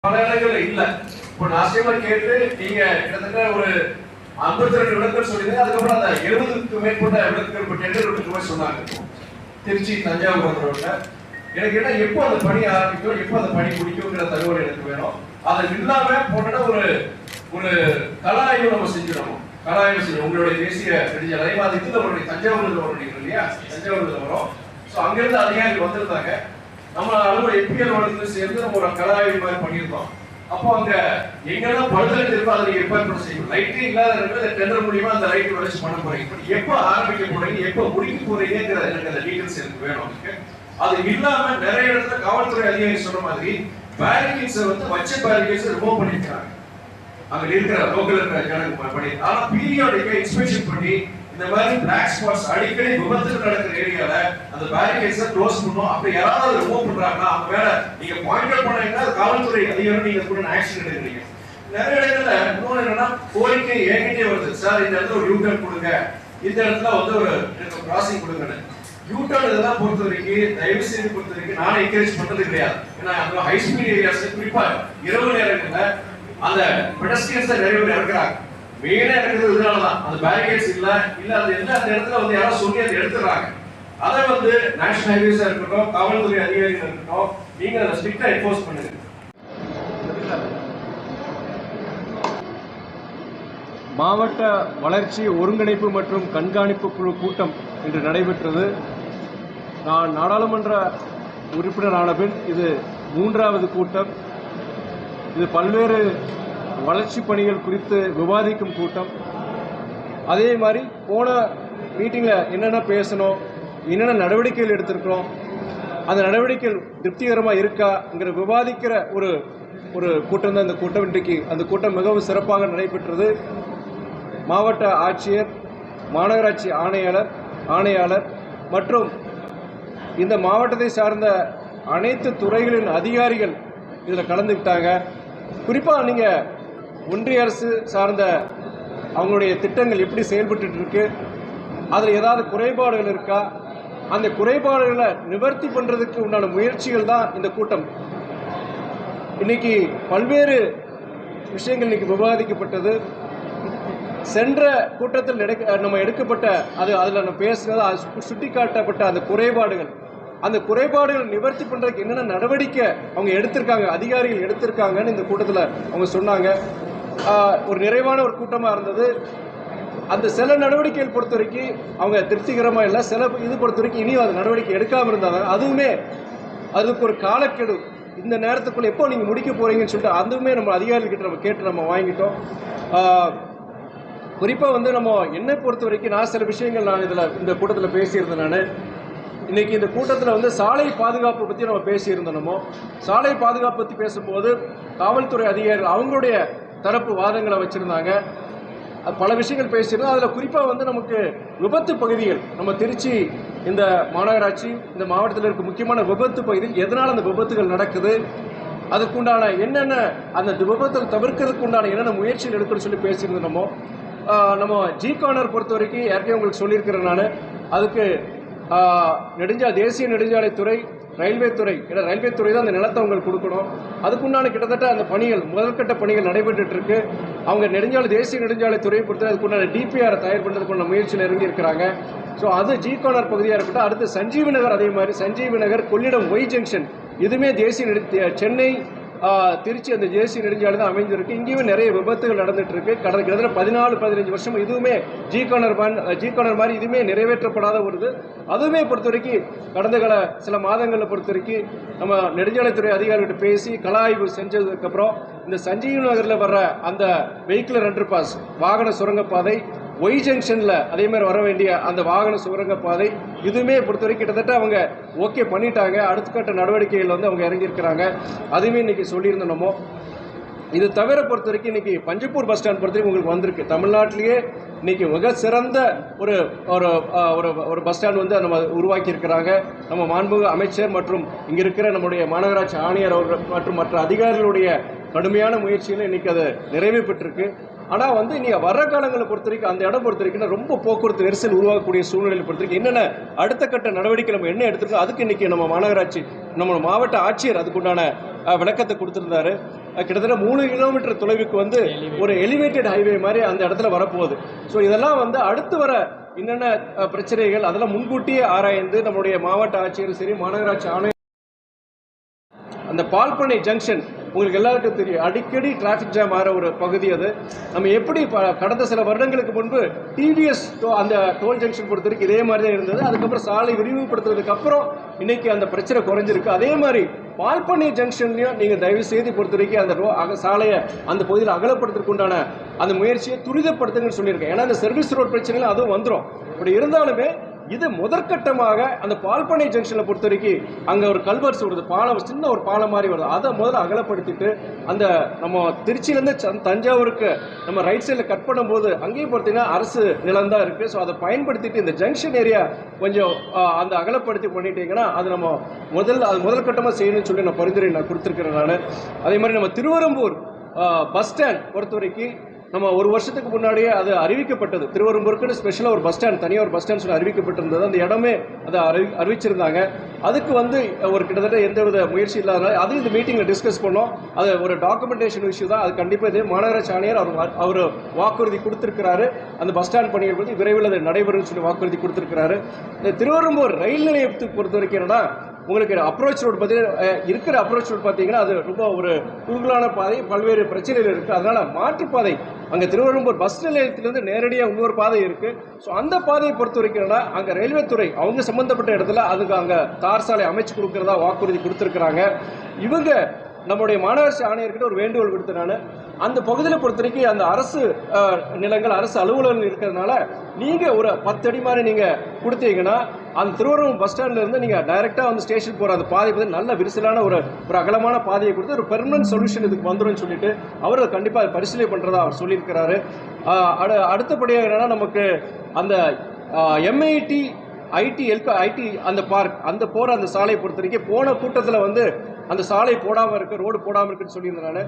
பல இடங்கள்ல இல்ல. இப்போ நாசியமா கேட்டு நீங்க கிட்டத்தட்ட ஒரு 52 விளக்குகள் சொல்லியிருந்தீங்க. அதுக்கப்புறம் அந்த 70க்கு மேற்பட்ட விளக்குகள் இப்போ டெண்டர் விட்டு போய் சொன்னாங்க. திருச்சி தஞ்சாவூர் வந்தவங்க எனக்கு என்ன எப்போ அந்த பணி ஆரம்பிக்கும், எப்போ அந்த பணி முடிக்குங்கிற தகவல் எனக்கு வேணும். அதை இல்லாம போட்டோன்னா ஒரு ஒரு கள ஆய்வு நம்ம செஞ்சிடணும். கள ஆய்வு செய்யணும். உங்களுடைய தேசிய நெடுஞ்சாலை அதே மாதிரி இதுல ஒரு தஞ்சாவூர்ல வரும் இல்லையா, தஞ்சாவூர்ல வரும். ஸோ அங்கிருந்து அதிகாரிகள் வந்திருந்தாங்க. நம்ம அலுவலக எம்பிஎல் வளர்ந்து சேர்ந்து நம்ம ஒரு கள ஆய்வு மாதிரி பண்ணியிருந்தோம். அப்போ அங்க எங்கெல்லாம் பழுதல் இருக்கோ அதை நீங்க ஏற்பாடு செய்யணும். லைட்டே இல்லாத இடத்துல டெண்டர் மூலியமா அந்த லைட் வளர்ச்சி பண்ண போறீங்க. எப்போ ஆரம்பிக்க போறீங்க, எப்போ முடிக்க போறீங்கிற எனக்கு அந்த டீடைல்ஸ் எனக்கு வேணும். அது இல்லாம நிறைய இடத்துல காவல்துறை அதிகாரி சொன்ன மாதிரி பேரிகேட்ஸ் வச்ச பேரிகேட்ஸ் ரிமூவ் பண்ணிருக்காங்க. அங்க இருக்கிற லோக்கல் இருக்கிற ஜனங்க பண்ணி, ஆனா பீரியாடிக்கா இன்ஸ்பெக்ஷன் பண்ணி இந்த மாதிரி பிளாக் ஸ்பாட்ஸ் அடிக்கடி விபத்துகள் நடக்கிற ஏரியால அந்த பேரிகேட்ஸை க்ளோஸ் பண்ணும். அப்படி யாராவது ரிமூவ் பண்றாங்கன்னா அவங்க மேல நீங்க பாயிண்ட் அவுட் பண்ணீங்கன்னா காவல்துறை அதிகாரி நீங்க கூட ஆக்ஷன் எடுக்கிறீங்க. நிறைய இடங்கள்ல இன்னொன்று என்னன்னா கோரிக்கை என்கிட்டே வருது, சார் இந்த இடத்துல ஒரு யூட்டர்ன் கொடுங்க, இந்த இடத்துல ஒரு கிராசிங் கொடுங்கன்னு. யூட்டர்ன் இதெல்லாம் பொறுத்த வரைக்கும் தயவு செய்து பொறுத்த வரைக்கும் நான் என்கரேஜ் பண்றது கிடையாது. ஏன்னா அந்த ஹை ஸ்பீட் ஏரியாஸ் குறிப்பா இரவு நேரங்கள்ல அந்த பெடஸ்ட்ரியன்ஸ் நிறைய பேர் இருக்கிறாங்க. மெயினா இருக்கிறது இதனாலதான் அந்த பேரிகேட்ஸ் இல்ல அது என்ன அந்த இடத்துல யாராவது சொல்லி அதை எடுத்துறாங்க. அதை நேஷனல் ஹைவேஸா இருக்கட்டும், காவல்துறை அதிகாரிகள் இருக்கட்டும், நீங்க அதை ஸ்ட்ரிக்டா என்ஃபோர்ஸ் பண்ணுங்க. மாவட்ட வளர்ச்சி ஒருங்கிணைப்பு மற்றும் கண்காணிப்பு குழு கூட்டம் இன்று நடைபெற்றது. நான் நாடாளுமன்ற உறுப்பினரான பின் இது 3வது கூட்டம். இது பல்வேறு வளர்ச்சி பணிகள் குறித்து விவாதிக்கும் கூட்டம். அதே மாதிரி போன மீட்டிங்கில் என்னென்ன பேசணும், என்னென்ன நடவடிக்கைகள் எடுத்திருக்கிறோம், அந்த நடவடிக்கைகள் திருப்திகரமாக இருக்காங்கிற விவாதிக்கிற ஒரு கூட்டம் தான் இந்த கூட்டம். இன்றைக்கு அந்த கூட்டம் மிகவும் சிறப்பாக நடைபெற்றது. மாவட்ட ஆட்சியர், மாநகராட்சி ஆணையாளர் மற்றும் இந்த மாவட்டத்தை சார்ந்த அனைத்து துறைகளின் அதிகாரிகள் இதில் கலந்துக்கிட்டாங்க. குறிப்பாக நீங்கள் ஒன்றிய அரசு சார்ந்த அவங்களுடைய திட்டங்கள் எப்படி செயல்பட்டு இருக்கு, அதில் ஏதாவது குறைபாடுகள் இருக்கா, அந்த குறைபாடுகளை நிவர்த்தி பண்ணுறதுக்கு உண்டான முயற்சிகள் தான் இந்த கூட்டம். இன்னைக்கு பல்வேறு விஷயங்கள் இன்னைக்கு விவாதிக்கப்பட்டது. சென்ற கூட்டத்தில் நம்ம எடுக்கப்பட்ட அதில் நம்ம பேசுனது சுட்டிக்காட்டப்பட்ட அந்த குறைபாடுகள் நிவர்த்தி பண்றதுக்கு என்னென்ன நடவடிக்கை அவங்க எடுத்திருக்காங்க, அதிகாரிகள் எடுத்திருக்காங்கன்னு இந்த கூட்டத்தில் அவங்க சொன்னாங்க. ஒரு நிறைவான ஒரு கூட்டமாக இருந்தது. அந்த சில நடவடிக்கைகள் பொறுத்த வரைக்கும் அவங்க திருப்திகரமாக இல்லை, சில இது பொறுத்த வரைக்கும் இனியும் அது நடவடிக்கை எடுக்காமல் இருந்தாங்க. அதுவுமே அதுக்கு ஒரு காலக்கெடு, இந்த நேரத்துக்குள்ள எப்போ நீங்கள் முடிக்க போறீங்கன்னு சொல்லிட்டு அதுவுமே நம்ம அதிகாரிகிட்ட நம்ம கேட்டு நம்ம வாங்கிட்டோம். குறிப்பாக நம்ம என்னை பொறுத்த வரைக்கும் நான் சில விஷயங்கள் நான் இந்த கூட்டத்தில் பேசியிருந்தேன். நான் இன்னைக்கு இந்த கூட்டத்தில் சாலை பாதுகாப்பு பற்றி நம்ம பேசியிருந்தோமோ, சாலை பாதுகாப்பு பற்றி பேசும்போது காவல்துறை அதிகாரிகள் அவங்களுடைய தரப்பு வாதங்களை வச்சுருந்தாங்க. பல விஷயங்கள் பேசியிருந்தோம். அதில் குறிப்பாக நமக்கு விபத்து பகுதிகள், நம்ம திருச்சி இந்த மாநகராட்சி இந்த மாவட்டத்தில் இருக்க முக்கியமான விபத்து பகுதியில் எதனால் அந்த விபத்துகள் நடக்குது, அதுக்குண்டான என்னென்ன அந்த விபத்தில் தவிர்க்கிறதுக்கு உண்டான என்னென்ன முயற்சிகள் எடுக்கணும்னு சொல்லி பேசியிருந்தோமோ. நம்ம ஜிகார்னர் பொறுத்த வரைக்கும் ஏற்கனவே உங்களுக்கு சொல்லியிருக்கிறேன். நான் அதுக்கு தேசிய நெடுஞ்சாலைத்துறை, ரயில்வே துறை, ஏன்னா ரயில்வே துறை தான் அந்த நிலத்தை அவங்களுக்கு கொடுக்கணும். அதுக்குண்டான கிட்டத்தட்ட அந்த பணிகள் முதல்கட்ட பணிகள் நடைபெற்று இருக்கு. அவங்க தேசிய நெடுஞ்சாலைத்துறையை பொறுத்த அதுக்குண்டான டிபிஆர் தயார் பண்ணுறதுக்குள்ள முயற்சியில் இறங்கி இருக்கிறாங்க. ஸோ அது ஜிகார்னர் பகுதியாக இருக்கட்டும். அடுத்து சஞ்சீவி நகர், அதே மாதிரி சஞ்சீவி நகர், கொள்ளிடம் ஒய் ஜங்ஷன், இதுவுமே சென்னை திருச்சி அந்த தேசிய நெடுஞ்சாலை தான் அமைஞ்சிருக்கு. இங்கேயுமே நிறைய விபத்துகள் நடந்துட்டு இருக்கு. கிட்டத்தட்ட 14-15 வருஷம் இதுவுமே ஜிகார்னர் மாதிரி இதுவுமே நிறைவேற்றப்படாத வருது. அதுவுமே பொறுத்த வரைக்கும் கடந்த சில மாதங்களை பொறுத்த வரைக்கும் நம்ம நெடுஞ்சாலைத்துறை அதிகாரிகிட்ட பேசி கள ஆய்வு செஞ்சதுக்கப்புறம் இந்த சஞ்சீவி நகரில் வர்ற அந்த வெஹிக்குலர் அண்டர்பாஸ் வாகன சுரங்கப்பாதை, ஒய் ஜங்ஷனில் அதே மாதிரி வர வேண்டிய அந்த வாகன சுரங்கப்பாதை, இதுவுமே பொறுத்த வரைக்கும் கிட்டத்தட்ட அவங்க ஓகே பண்ணிட்டாங்க. அடுத்த கட்ட நடவடிக்கைகள் அவங்க இறங்கியிருக்கிறாங்க. அதுவுமே இன்னைக்கு சொல்லியிருந்தோமோ. இது தவிர பொறுத்த வரைக்கும் இன்னைக்கு பஞ்சப்பூர் பஸ் ஸ்டாண்ட் பொறுத்த வரைக்கும் உங்களுக்கு வந்திருக்கு. தமிழ்நாட்டிலேயே இன்னைக்கு மிக சிறந்த ஒரு ஒரு பஸ் ஸ்டாண்ட் நம்ம உருவாக்கி இருக்கிறாங்க. நம்ம மாண்புமிகு அமைச்சர் மற்றும் இங்க இருக்கிற நம்முடைய மாநகராட்சி ஆணையர் அவர்கள் மற்றும் மற்ற அதிகாரிகளுடைய கடுமையான முயற்சியில் இன்னைக்கு அது நிறைவு பெற்றிருக்கு. ஆனால் வந்து நீங்கள் வர்ற காலங்களை பொறுத்த வரைக்கும் அந்த இடம் பொறுத்த வரைக்கும் ரொம்ப போக்குவரத்து நெரிசல் உருவாக்கக்கூடிய சூழ்நிலையை பொறுத்த வரைக்கும் என்னென்ன அடுத்த கட்ட நடவடிக்கை நம்ம என்ன எடுத்துருக்கோம் அதுக்கு இன்றைக்கி நம்ம மாநகராட்சி நம்ம மாவட்ட ஆட்சியர் அதுக்குண்டான விளக்கத்தை கொடுத்துருந்தாரு. கிட்டத்தட்ட 3 கிலோமீட்டர் தொலைவுக்கு வந்து ஒரு எலிவேட்டட் ஹைவே மாதிரி அந்த இடத்துல வரப்போகுது. ஸோ இதெல்லாம் வந்து அடுத்து வர என்னென்ன பிரச்சனைகள் அதெல்லாம் முன்கூட்டியே ஆராய்ந்து நம்முடைய மாவட்ட ஆட்சியரும் சரி மாநகராட்சி ஆணையம் அந்த பால்பனை ஜங்ஷன் உங்களுக்கு எல்லாருக்கும் தெரியும், அடிக்கடி டிராஃபிக் ஜாம் ஆகிற ஒரு பகுதி அது. நம்ம எப்படி கடந்த சில வருடங்களுக்கு முன்பு டிவிஎஸ் அந்த டோல் ஜங்ஷன் பொறுத்தவரைக்கும் இதே மாதிரி தான் இருந்தது. அதுக்கப்புறம் சாலை விரிவுபடுத்துறதுக்கு அப்புறம் இன்னைக்கு அந்த பிரச்சனை குறைஞ்சிருக்கு. அதே மாதிரி பால்பனை ஜங்ஷன்லையும் நீங்கள் தயவு செய்து பொறுத்த வரைக்கும் அந்த சாலையை அந்த பகுதியில் அகலப்படுத்துறதுக்கு உண்டான அந்த முயற்சியை துரிதப்படுத்துங்கன்னு சொல்லியிருக்கேன். ஏன்னா அந்த சர்வீஸ் ரோட் பிரச்சனைகள் அதுவும் வந்துடும். இப்படி இருந்தாலுமே இது முதற்கட்டமாக அந்த பால்பனை ஜங்ஷனை பொறுத்த வரைக்கும் அங்கே ஒரு கல்வர்ஸ் வருது, பாலம் சின்ன ஒரு பாலம் மாதிரி வருது, அதை முதல்ல அகலப்படுத்திட்டு அந்த நம்ம திருச்சியிலேருந்து தஞ்சாவூருக்கு நம்ம ரைட் சைடில் கட் பண்ணும்போது அங்கேயும் பார்த்தீங்கன்னா அரசு நிலம் தான் இருக்குது. ஸோ அதை பயன்படுத்திட்டு இந்த ஜங்ஷன் ஏரியா கொஞ்சம் அந்த அகலப்படுத்தி பண்ணிட்டீங்கன்னா அது நம்ம முதல் கட்டமாக செய்யணும்னு சொல்லி நான் பரிந்துரை கொடுத்துருக்கிறேன் நான். அதே மாதிரி நம்ம திருவெரும்பூர் பஸ் ஸ்டாண்ட் பொறுத்த வரைக்கும் நம்ம ஒரு வருஷத்துக்கு முன்னாடியே அது அறிவிக்கப்பட்டது. திருவெரும்பூருக்குன்னு ஸ்பெஷலாக ஒரு பஸ் ஸ்டாண்ட், தனியாக ஒரு பஸ் ஸ்டாண்ட் சொல்லி அறிவிக்கப்பட்டிருந்தது. அந்த இடமே அதை அறிவிச்சிருந்தாங்க. அதுக்கு வந்து ஒரு கிட்டத்தட்ட எந்தவித முயற்சி இல்லாதனால அது இந்த மீட்டிங்கில் டிஸ்கஸ் பண்ணோம். அது ஒரு டாக்குமெண்டேஷன் இஷ்யூ தான். அது கண்டிப்பாக இது மாநகராட்சி ஆணையர் அவர் வாக்குறுதி கொடுத்துருக்கிறாரு. அந்த பஸ் ஸ்டாண்ட் பணிகள் பற்றி விரைவில் அது நடைபெறும் சொல்லி வாக்குறுதி கொடுத்துருக்கிறாரு. இந்த திருவெரும்பூர் ரயில் நிலையத்துக்கு பொறுத்த வரைக்கும் என்னன்னா உங்களுக்கு அப்ரோச் ரோடு பார்த்தீங்கன்னா இருக்கிற அப்ரோச் ரோடு பார்த்தீங்கன்னா அது ரொம்ப ஒரு குறுகலான பாதை, பல்வேறு பிரச்சனைகள் இருக்குது. அதனால் மாற்றுப்பாதை அங்கே திருவெரும்பூர் பஸ் நிலையத்திலேருந்து நேரடியாக இன்னொரு பாதை இருக்குது. ஸோ அந்த பாதையை பொறுத்த வரைக்கும் அங்கே ரயில்வே துறை அவங்க சம்மந்தப்பட்ட இடத்துல அதுக்கு அங்கே தார் சாலை அமைச்சு கொடுக்குறதா வாக்குறுதி கொடுத்துருக்குறாங்க. இவங்க நம்முடைய மாநகராட்சி ஆணையர்கிட்ட ஒரு வேண்டுகோள் கொடுத்து நான் அந்த பகுதியில் பொறுத்த வரைக்கும் அந்த அரசு நிலங்கள் அரசு அலுவலகங்கள் இருக்கிறதுனால நீங்கள் ஒரு 10 அடி மாதிரி நீங்கள் கொடுத்தீங்கன்னா அந்த திருவள்ளூர் பஸ் ஸ்டாண்ட்லேருந்து நீங்கள் டைரெக்டாக வந்து ஸ்டேஷன் போகிற அந்த பாதை பற்றி நல்ல விரிசலான ஒரு அகலமான பாதையை கொடுத்து ஒரு பெர்மனன்ட் சொல்யூஷன் இதுக்கு வந்துடும் சொல்லிட்டு அவர் கண்டிப்பாக பரிசீலனை பண்ணுறதா அவர் சொல்லியிருக்கிறாரு. அடுத்தபடியாக என்னன்னா நமக்கு அந்த எம்ஐடி ஐடி அந்த பார்க் அந்த போகிற அந்த சாலையை பொறுத்த வரைக்கும் போன கூட்டத்தில் வந்து அந்த சாலை போடாமல் இருக்கு, ரோடு போடாமல் இருக்குன்னு சொல்லியிருந்தனால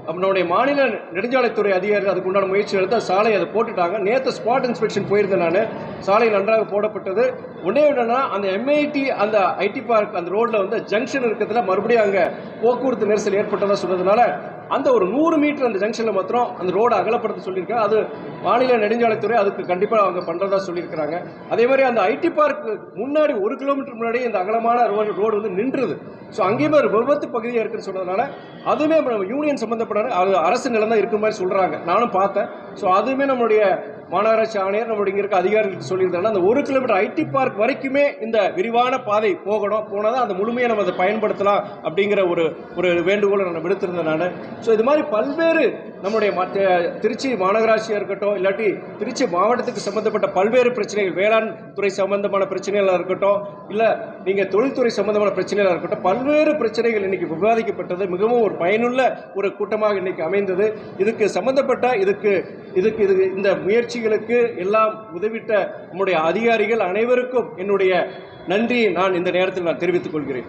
நம்மளுடைய மாநில நெடுஞ்சாலைத்துறை அதிகாரிகள் அதுக்கு உண்டான முயற்சி எடுத்து சாலை அதை போட்டுட்டாங்க. நேற்று ஸ்பாட் இன்ஸ்பெக்ஷன் போயிருந்தேன் நான். சாலை நன்றாக போடப்பட்டது. ஒன்றே என்னன்னா அந்த எம்ஐடி அந்த ஐடி பார்க் அந்த ரோட்டில் வந்து ஜங்ஷன் இருக்கிறதுல மறுபடியும் அங்கே போக்குவரத்து நெரிசல் ஏற்பட்டதாக சொன்னதுனால அந்த ஒரு 100 மீட்டர் அந்த ஜங்ஷனில் மாத்திரம் அந்த ரோடு அகலப்படுத்த சொல்லியிருக்காங்க. அது மாநில நெடுஞ்சாலைத்துறை அதுக்கு கண்டிப்பாக அவங்க பண்ணுறதா சொல்லியிருக்கிறாங்க. அதே மாதிரி அந்த ஐடி பார்க் முன்னாடி 1 கிலோமீட்டர் முன்னாடி இந்த அகலமான ரோடு வந்து நின்றுது. ஸோ அங்கேயுமே ஒரு விபத்து பகுதியாக இருக்குன்னு சொன்னதுனால அதுவுமே நம்ம யூனியன் சம்மந்தப்பட்ட அது அரசு நிலம் தான் இருக்கிற மாதிரி சொல்கிறாங்க. நானும் பார்த்தேன். ஸோ அதுவுமே நம்மளுடைய மாநகராட்சி ஆணையர் நம்மளுடைய இங்கே இருக்க அதிகாரிகளுக்கு சொல்லியிருந்தாங்கன்னா அந்த 1 கிலோமீட்டர் ஐடி பார்க் வரைக்குமே இந்த விரிவான பாதை போனால் தான் அந்த முழுமையை நம்ம அதை பயன்படுத்தலாம் அப்படிங்கிற ஒரு வேண்டுகோளை நான் விடுத்திருந்தேன் நான். ஸோ இது மாதிரி பல்வேறு நம்முடைய திருச்சி மாநகராட்சியாக இருக்கட்டும் இல்லாட்டி திருச்சி மாவட்டத்துக்கு சம்மந்தப்பட்ட பல்வேறு பிரச்சனைகள், வேளாண் துறை சம்பந்தமான பிரச்சனைகளாக இருக்கட்டும் இல்லை நீங்கள் தொழில்துறை சம்பந்தமான பிரச்சனைகளாக இருக்கட்டும், பல்வேறு பிரச்சனைகள் இன்னைக்கு விவாதிக்கப்பட்டது. மிகவும் ஒரு பயனுள்ள ஒரு கூட்டமாக இன்னைக்கு அமைந்தது. இதுக்கு சம்பந்தப்பட்ட இதுக்கு இந்த முயற்சிகளுக்கு எல்லாம் உதவிட்ட நம்முடைய அதிகாரிகள் அனைவருக்கும் என்னுடைய நன்றியை நான் இந்த நேரத்தில் நான் தெரிவித்துக் கொள்கிறேன்.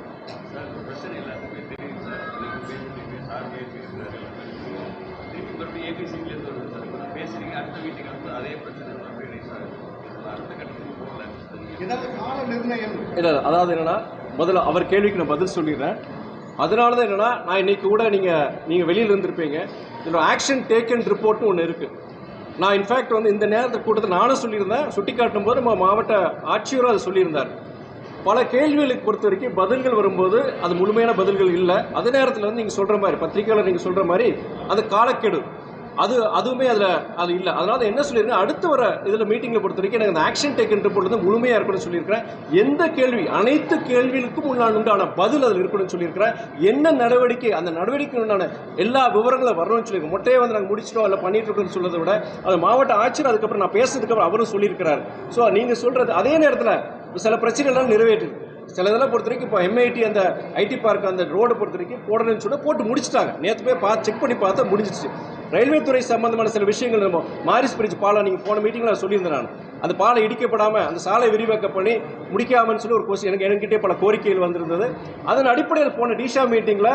இல்லை அதாவது என்னன்னா முதல்ல அவர் கேள்விக்கு நான் பதில் சொல்லிடுறேன். அதனால தான் என்னன்னா நான் இன்னைக்கு கூட நீங்கள் வெளியில் இருந்திருப்பீங்க. இதில் ஆக்ஷன் டேக்கன் ரிப்போர்ட்னு ஒன்று இருக்குது. நான் இன்ஃபேக்ட் வந்து இந்த நேரத்தில் கூட்டத்தில் நானும் சொல்லியிருந்தேன். சுட்டிக்காட்டும் போது நம்ம மாவட்ட ஆட்சியரும் அதை சொல்லியிருந்தார். பல கேள்விகளுக்கு பொறுத்த வரைக்கும் பதில்கள் வரும்போது அது முழுமையான பதில்கள் இல்லை. அதே நேரத்தில் வந்து நீங்கள் சொல்கிற மாதிரி பத்திரிகையாளர் நீங்கள் சொல்கிற மாதிரி அது காலக்கெடு அதுவுமே அது இல்லை. அதனால என்ன சொல்லியிருக்கேன், அடுத்து வர இதில் மீட்டிங்கில் பொறுத்த வரைக்கும் எனக்கு அந்த ஆக்ஷன் டேக்கன் ரிப்போர்ட் வந்து முழுமையாக இருக்கணும்னு சொல்லியிருக்கிறேன். எந்த கேள்வி அனைத்து கேள்விகளுக்கும் உண்டான பதில் அதில் இருக்கணும்னு சொல்லியிருக்கிறேன். என்ன நடவடிக்கை அந்த நடவடிக்கை உண்டான எல்லா விவரங்களும் வரணும்னு சொல்லியிருக்கேன். மொட்டையை வந்து நாங்கள் முடிச்சிட்டோம் இல்லை பண்ணிட்டு இருக்கோம்னு சொல்றதை விட அது மாவட்ட ஆட்சியர் அதுக்கப்புறம் நான் பேசுறதுக்கப்புறம் அவரும் சொல்லியிருக்கிறார். ஸோ நீங்கள் சொல்கிறது அதே நேரத்தில் சில பிரச்சனைகள்லாம் நிறைவேற்றுது. சில இதெல்லாம் பொறுத்த வரைக்கும் இப்போ எம்ஐடி அந்த ஐடி பார்க் அந்த ரோடை பொறுத்த வரைக்கும் போடணும்னு சொல்லி போட்டு முடிச்சிட்டாங்க. நேற்று போய் செக் பண்ணி பார்த்தா முடிஞ்சிச்சு. ரயில்வே துறை சம்பந்தமான சில விஷயங்கள் நம்ம மாரிஸ் பிரிட்ஜ் பாலம் நீங்கள் போன மீட்டிங்கில் சொல்லியிருந்தேன் நான். அந்த பாலம் இடிக்கப்படாமல் அந்த சாலை விரிவாக்க பண்ணி முடிக்காமன்னு சொல்லி ஒரு கொஸ்டின் என்கிட்டே பல கோரிக்கைகள் வந்திருந்தது. அதன் அடிப்படையில் போன டிஷா மீட்டிங்கில்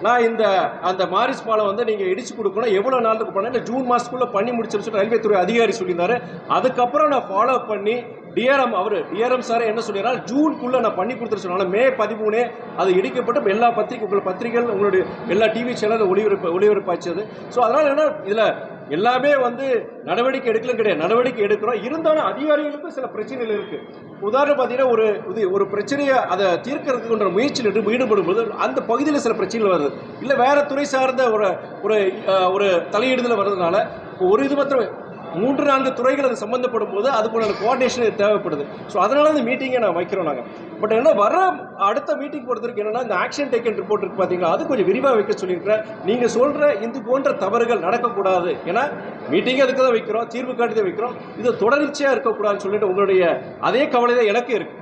நான் அந்த மாரிஸ் பாலம் வந்து நீங்கள் இடிச்சு கொடுக்கணும், எவ்வளோ நாளுக்கு பண்ண இல்லை ஜூன் மாதத்துக்குள்ளே பண்ணி முடிச்சுன்னு சொல்லி ரயில்வே துறை அதிகாரி சொல்லியிருந்தாரு. அதுக்கப்புறம் நான் ஃபாலோ பண்ணி டிஆர்எம் சார் என்ன சொல்லிடுறாரு, ஜூனுக்குள்ளே நான் பண்ணி கொடுத்துட்டு சொன்னாலும் மே 13 அது இடிக்கப்பட்டு எல்லா பத்திரிகைகள் உங்களுடைய எல்லா டிவி சேனல் ஒளிபரப்பாச்சது. ஸோ அதனால் என்ன இதில் எல்லாமே வந்து நடவடிக்கை எடுக்கலாம் கிடையாது, நடவடிக்கை எடுக்கிறோம். இருந்தாலும் அதிகாரிகளுக்கும் சில பிரச்சனைகள் இருக்குது. உதாரணம் பார்த்தீங்கன்னா ஒரு பிரச்சனையை அதை தீர்க்கறதுக்குன்ற முயற்சியில் ஈடுபடும் போது அந்த பகுதியில் சில பிரச்சனைகள் வருது, இல்லை வேற துறை சார்ந்த ஒரு தலையீடுதல் வர்றதுனால ஒரு இது மாத்திரம் 3-4 துறைகள் அது சம்பந்தப்படும் போது அதுக்குள்ள கோஆர்டினேஷன் தேவைப்படுது. ஸோ அதனால இந்த மீட்டிங்கை நான் வைக்கிறோம் நாங்கள். பட் என்ன அடுத்த மீட்டிங் பொறுத்தவரைக்கும் என்னன்னா இந்த ஆக்ஷன் டேக்கன் ரிப்போர்ட் இருக்கு பார்த்தீங்களா, அது கொஞ்சம் விரிவாக வைக்க சொல்லியிருக்கிறேன். நீங்கள் சொல்கிற இது போன்ற தவறுகள் நடக்கக்கூடாது. ஏன்னா மீட்டிங் அதுக்கு தான் வைக்கிறோம், தீர்வு காட்டி தான் வைக்கிறோம். இது தொடர்ச்சியாக இருக்கக்கூடாதுன்னு சொல்லிட்டு உங்களுடைய அதே கவலை தான் எனக்கு இருக்கு.